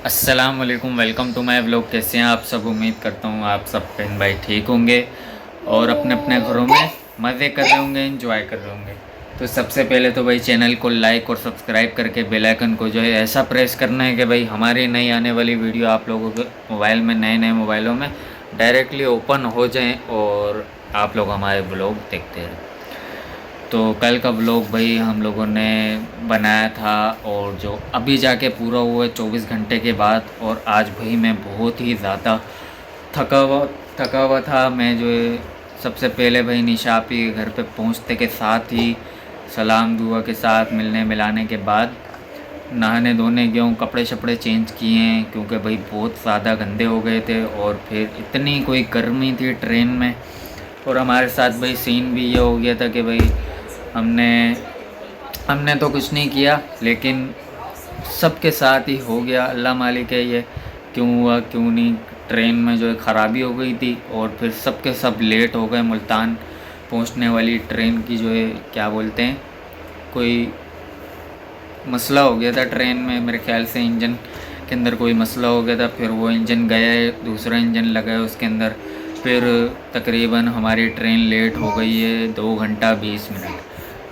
अस्सलाम वालेकुम, welcome to my vlog. कैसे हैं आप सब? उम्मीद करता हूँ आप सब बहन भाई ठीक होंगे और अपने अपने घरों में मज़े कर रहे होंगे, एंजॉय कर रहे होंगे। तो सबसे पहले तो भाई चैनल को लाइक और सब्सक्राइब करके बेल आइकन को जो है ऐसा प्रेस करना है कि भाई हमारी नई आने वाली वीडियो आप लोगों के मोबाइल में, नए नए मोबाइलों में डायरेक्टली ओपन हो जाएँ और आप लोग हमारे ब्लॉग देखते रहें। तो कल का व्लॉग भाई हम लोगों ने बनाया था और जो अभी जाके पूरा हुआ है 24 घंटे के बाद। और आज भाई मैं बहुत ही ज़्यादा थका हुआ था। मैं जो है सबसे पहले भाई निशा आपी के घर पे पहुंचते के साथ ही सलाम दुआ के साथ मिलने मिलाने के बाद नहाने धोने गया हूँ, कपड़े शपड़े चेंज किए हैं क्योंकि भाई बहुत ज़्यादा गंदे हो गए थे। और फिर इतनी कोई गर्मी थी ट्रेन में और हमारे साथ भाई सीन भी ये हो गया था कि भाई हमने तो कुछ नहीं किया, लेकिन सबके साथ ही हो गया। अल्लाह मालिक है ये क्यों हुआ क्यों नहीं। ट्रेन में जो है ख़राबी हो गई थी और फिर सबके सब लेट हो गए। मुल्तान पहुंचने वाली ट्रेन की जो है क्या बोलते हैं, कोई मसला हो गया था ट्रेन में, मेरे ख्याल से इंजन के अंदर कोई मसला हो गया था। फिर वो इंजन गया है, दूसरा इंजन लगा है उसके अंदर। फिर तकरीबन हमारी ट्रेन लेट हो गई है 2 घंटा 20 मिनट।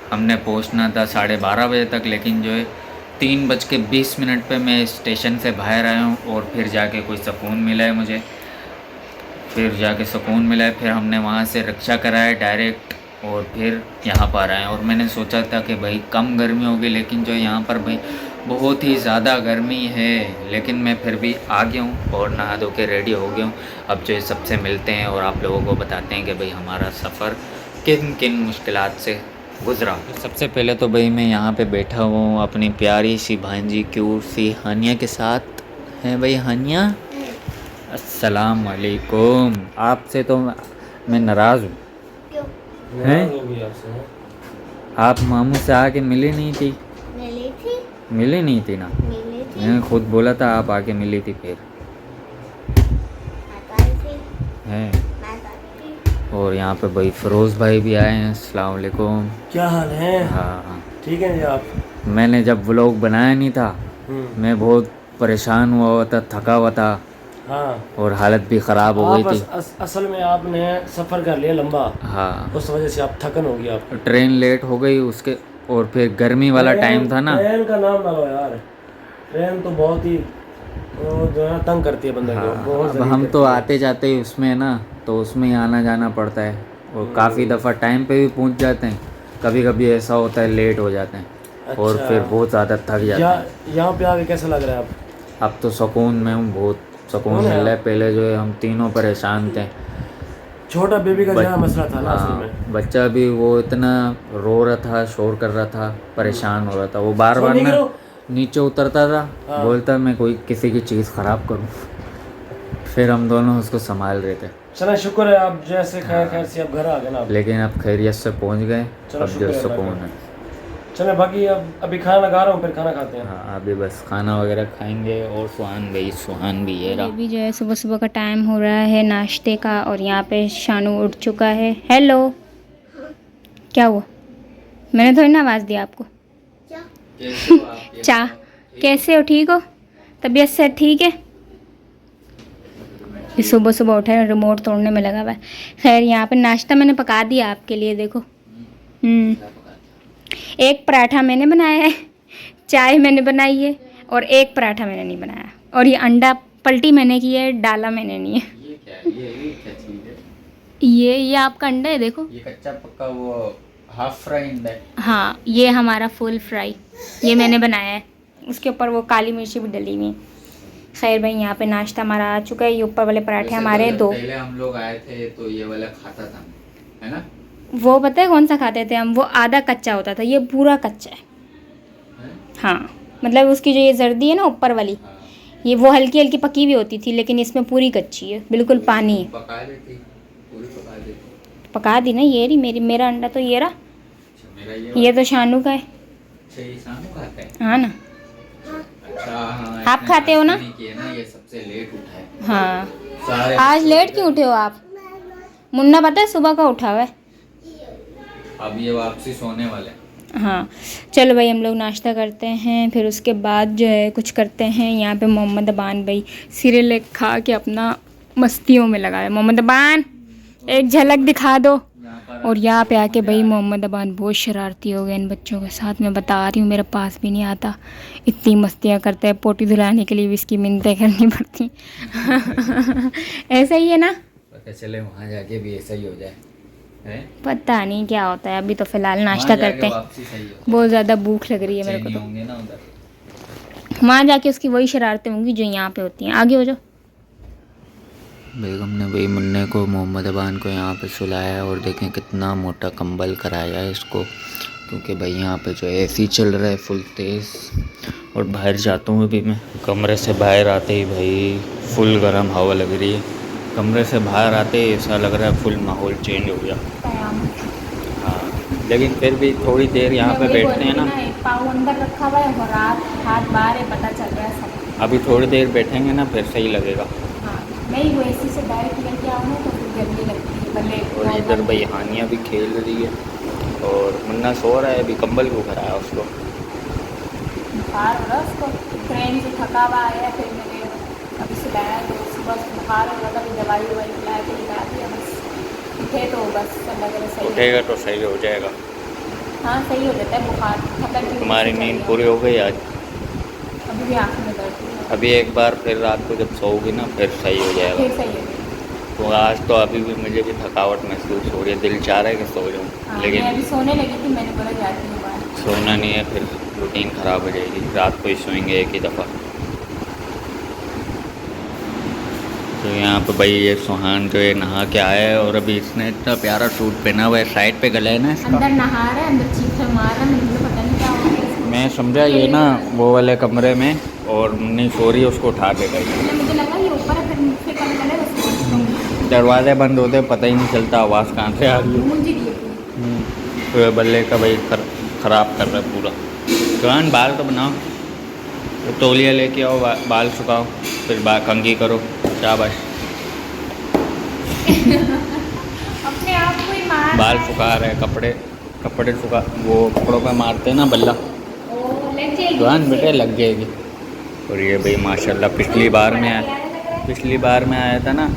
हमने पहुंचना था 12:30 बजे तक, लेकिन जो है 3:20 पे मैं स्टेशन से बाहर आया हूँ और फिर जाके कोई सुकून मिला है मुझे। फिर हमने वहाँ से रिक्शा कराया डायरेक्ट और फिर यहाँ पर आए। और मैंने सोचा था कि भाई कम गर्मी होगी, लेकिन जो यहाँ पर भाई बहुत ही ज़्यादा गर्मी है। लेकिन मैं फिर भी आ गया हूँ और नहा धो के रेडी हो गया हूँ। अब जो है सबसे मिलते हैं और आप लोगों को बताते हैं कि भाई हमारा सफ़र किन किन मुश्किलात से गुज़रा। सबसे पहले तो भाई मैं यहाँ पे बैठा हूँ अपनी प्यारी सी भांजी क्यूट सी हानिया के साथ। हैं भाई हानिया, अस्सलाम वालेकुम। आपसे तो मैं नाराज़ हूँ। हैं आप मामू से आके मिली नहीं थी? मिली नहीं थी ना? मैंने खुद बोला था आप आके मिली थी। फिर हैं और यहाँ पे भाई फिरोज़ भाई भी आए हैं। अस्सलाम वालेकुम। क्या हाल है? हाँ ठीक है जी आप? मैंने जब व्लॉग बनाया नहीं था, मैं बहुत परेशान हुआ था, थका हुआ था। हाँ, और हालत भी ख़राब हो गई थी। असल में आपने सफ़र कर लिया लंबा, हाँ उस वजह से आप थकन हो गई आप। ट्रेन लेट हो गई उसके, और फिर गर्मी वाला टाइम था ना। ट्रेन का नाम ना लो यार, ट्रेन तो बहुत ही वो जो है तंग करती है बंदे को। हाँ बहुत अब हम तो आते जाते ही उसमें है ना, तो उसमें ही आना जाना पड़ता है और काफ़ी दफ़ा टाइम पे भी पहुंच जाते हैं। कभी कभी ऐसा होता है लेट हो जाते हैं। अच्छा, और फिर बहुत ज़्यादा थक जाते हैं। यहाँ पे आके कैसा लग रहा है आप? अब तो सुकून में हूँ, बहुत सुकून मिल रहा है। पहले जो है हम तीनों परेशान थे। छोटा बेबी का जहाँ मसला था ना असल हाँ में। बच्चा भी वो इतना रो रहा था, शोर कर रहा था, परेशान हो रहा था। वो बार बार ना नीचे उतरता था, बोलता मैं कोई किसी की चीज़ ख़राब करूं। फिर हम दोनों उसको संभाल रहे थे। चलो शुक्र है आप जैसे खैर से आप घर आ गए ना। लेकिन अब खैरियत से पहुंच गए, अब जो सुकून है। चलो बाकी अब अभी खाना खा रहा हूँ, फिर खाना खाते हैं। हाँ अभी बस खाना वगैरह खाएंगे। और सुहान भी है रहा। अभी जो है सुबह सुबह का टाइम हो रहा है नाश्ते का और यहाँ पे शानू उठ चुका है। हेलो, क्या हुआ? मैंने थोड़ी ना आवाज़ दिया आपको। चाह कैसे हो? ठीक हो? तबीयत से ठीक है? ये सुबह सुबह उठा है, रिमोट तोड़ने में लगा हुआ है। खैर यहाँ पे नाश्ता मैंने पका दिया आपके लिए, देखो। एक पराठा मैंने बनाया है, चाय मैंने बनाई है और एक पराठा मैंने नहीं बनाया। और ये अंडा पलटी मैंने की है, डाला मैंने नहीं है। ये क्या चीज़ है? ये आपका अंडा है, देखो। ये कच्चा पक्का वो हाफ फ्राई अंडा है। हाँ ये हमारा फुल फ्राई, ये मैंने बनाया है। उसके ऊपर वो काली मिर्ची भी डली हुई है। खैर भाई यहाँ पे नाश्ता हमारा आ चुका है। ये ऊपर वाले पराठे हमारे दो। पहले हम लोग आए थे तो ये वाला खाता था, है ना? वो पता है कौन सा खाते थे हम? वो आधा कच्चा होता था, ये पूरा कच्चा है। हाँ मतलब उसकी जो ये जर्दी है ना ऊपर वाली, ये वो हल्की हल्की पकी हुई होती थी, लेकिन इसमें पूरी कच्ची है, बिल्कुल पानी है। पका देती, पूरी पका देती। पका दी ना। ये रही मेरा अंडा तो ये रहा। मेरा ये तो शानू का है। ये शानू खाता है? हाँ ना। अच्छा हाँ, आप खाते हो ना? ये सबसे लेट उठा है। हाँ आज लेट क्यों उठे हो आप? मुन्ना पता है सुबह का उठा हुआ है। अब ये वापसी सोने वाले। हाँ चलो भाई हम लोग नाश्ता करते हैं, फिर उसके बाद जो है कुछ करते हैं। यहाँ पे मोहम्मद अबान भाई सीरियल खा के अपना मस्तियों में लगा है। मोहम्मद अबान एक झलक दिखा दो। और यहाँ पे आके भाई मोहम्मद अबान बहुत शरारती हो गए इन बच्चों के साथ। मैं बता रही हूँ मेरे पास भी नहीं आता, इतनी मस्तियाँ करते हैं। पोटी धुलाने के लिए भी इसकी मिन्नतें करनी पड़ती। ऐसा ही है ना, पता चले वहाँ जाके भी ऐसा ही हो जाए है? पता नहीं क्या होता है। अभी तो फिलहाल नाश्ता करते हैं, वापसी सही हो बहुत ज़्यादा भूख लग रही है मेरे को। चैनी तो होंगे ना उधर। वहाँ जाके उसकी वही शरारतें होंगी जो यहाँ पे होती हैं। आगे हो जाओ। बेगम ने भाई मुन्ने को मोहम्मद अबान को यहाँ पे सुलाया और देखें कितना मोटा कंबल कराया है इसको, क्योंकि भाई यहाँ पे जो एसी चल रहा है फुल तेज़। और बाहर जाता हूँ अभी मैं, कमरे से बाहर आते ही भाई फुल गर्म हवा लग रही है। कमरे से बाहर आते ही ऐसा लग रहा है फुल माहौल चेंज हो गया। हाँ लेकिन फिर भी थोड़ी देर यहाँ पे बैठते हैं ना, पाँव अंदर रखा हुआ है और हाथ बाहर है, पता चल रहा है सब। अभी थोड़ी देर बैठेंगे ना फिर सही लगेगा। हाँ नहीं वो एसी से डायरेक्ट लेके आओ ना तो फिर गर्मी लगती है भले। और इधर भाई हानिया भी खेल रही है और मुन्ना सो रहा है। अभी कंबल क्यों कराया उसको? बुखार हो रहा है उसको, ट्रेन से थका हुआ आया, फिर मैंने अभी सुलाया तो सुबह बुखार हो रहा था, फिर दवाई ला के दिला दिया। बस उठे तो बस लग रहा सही उठेगा तो सही हो जाएगा। हाँ सही हो जाता है बुखार, थकन की। तुम्हारी नींद पूरी हो गई आज? अभी भी आँख में दर्द है। अभी एक बार फिर रात को जब सोओगी ना फिर सही हो जाएगा। फिर सही हो जाएगा। तो आज तो अभी भी मुझे भी थकावट महसूस हो रही है, दिल चाह रहा है कि सो जाऊँ, हाँ, लेकिन मैं अभी सोने लगी थी, मैंने बोला जाती हूँ बाहर। सोना नहीं है, फिर रूटीन ख़राब हो जाएगी। रात को ही सोएंगे एक ही दफ़ा। तो यहाँ पे भाई ये सुहान जो है नहा के आया है और अभी इसने इतना प्यारा सूट पहना हुआ है, साइड पे गला है ना इसका। अंदर नहा रहा है, अंदर चीखा मार रहा है, मुझे पता नहीं क्या हो गया इसको। मैं समझा ये ना वो वाले कमरे में और नहीं सो रही है, उसको उठा के गई। मुझे लगा ये ऊपर है, फिर मुझसे कम करे बस। दरवाजे बंद होते पता ही नहीं चलता आवाज़ कहाँ से आ रही है। गूंज रही है पूरी। तो ये बल्ले का भाई ख़राब कर रहा है पूरा। तुरंत बाल तो बनाओ, तो तौलिया लेके आओ, बाल सुखाओ, फिर कंघी करो, शाबाश। अपने आप को ही मार बाल रहा है। सुखा रहे, कपड़े सुखा, वो कपड़ों पे मारते हैं ना बल्ला, ओ, लग जाएगी तुरंत इससे। बेटे लग जाएगी। और ये भाई माशाल्लाह पिछली बार में आया था ना,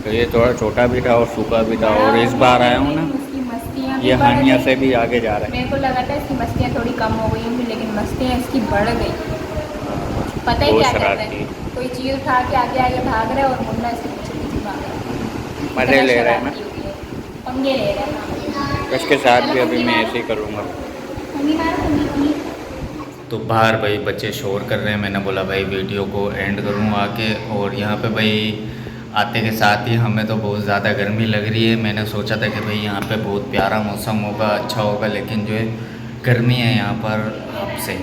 तो ये थोड़ा छोटा भी था और सूखा भी था, और इस बार आया हूँ ना उसकी मस्तियाँ भी ये बढ़ हानिया गई। से भी आगे जा रहा है। मेरे को लगा था इसकी मस्तियाँ थोड़ी कम हो गई होंगी, लेकिन मस्तियाँ इसकी बढ़ गई। पता ही बहुत क्या करता शरारती है, कोई चीज़ उठा के आगे आगे भाग रहा है और मुन्ना इसके पीछे पीछे भाग रहा है। मज़े ले रहा है ना, पंगे ले रहा है। इसके साथ भी अभी मैं ऐसे ही करूँगा। तो बाहर भाई बच्चे शोर कर रहे हैं, मैंने बोला भाई वीडियो को एंड करूँ आके। और यहाँ पे भाई आते के साथ ही हमें तो बहुत ज़्यादा गर्मी लग रही है। मैंने सोचा था कि भाई यहाँ पे बहुत प्यारा मौसम होगा, अच्छा होगा, लेकिन जो है गर्मी है यहाँ पर हद से।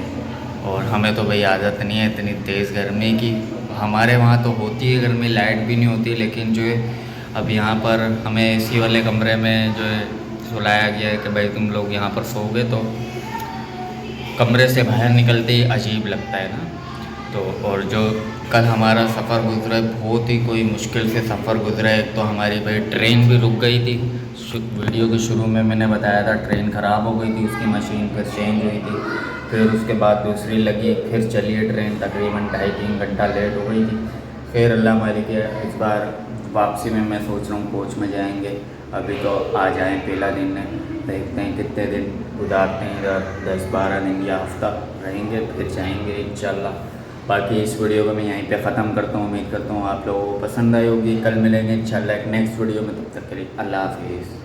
और हमें तो भाई आदत नहीं है इतनी तेज़ गर्मी की। हमारे वहाँ तो होती है गर्मी, लाइट भी नहीं होती, लेकिन जो है अब यहाँ पर हमें एसी वाले कमरे में जो है सुलाया गया है कि भाई तुम लोग यहाँ पर सोओगे तो कमरे से बाहर निकलते ही अजीब लगता है ना। तो और जो कल हमारा सफ़र गुजरा है, बहुत ही कोई मुश्किल से सफ़र गुजरा है। तो हमारी भाई ट्रेन भी रुक गई थी। वीडियो के शुरू में मैंने बताया था ट्रेन ख़राब हो गई थी, उसकी मशीन फिर चेंज हुई थी, फिर उसके बाद दूसरी लगी, फिर चली है ट्रेन, तकरीबन 2.5-3 घंटा लेट हो गई थी। फिर अल्लाह मालिक है, इस बार वापसी में मैं सोच रहा हूँ कोच में जाएंगे। अभी तो आ जाएँ पहला दिन है, देखते हैं कितने दिन गुजारते हैं इधर, 10-12 दिन या हफ्ता रहेंगे, फिर जाएंगे इंशाल्लाह। बाकी इस वीडियो को मैं यहीं पे ख़त्म करता हूँ। उम्मीद करता हूँ आप लोगों को पसंद आई होगी। कल मिलेंगे इंशाल्लाह एक नेक्स्ट वीडियो में, तब तक के लिए अल्लाह हाफिज़।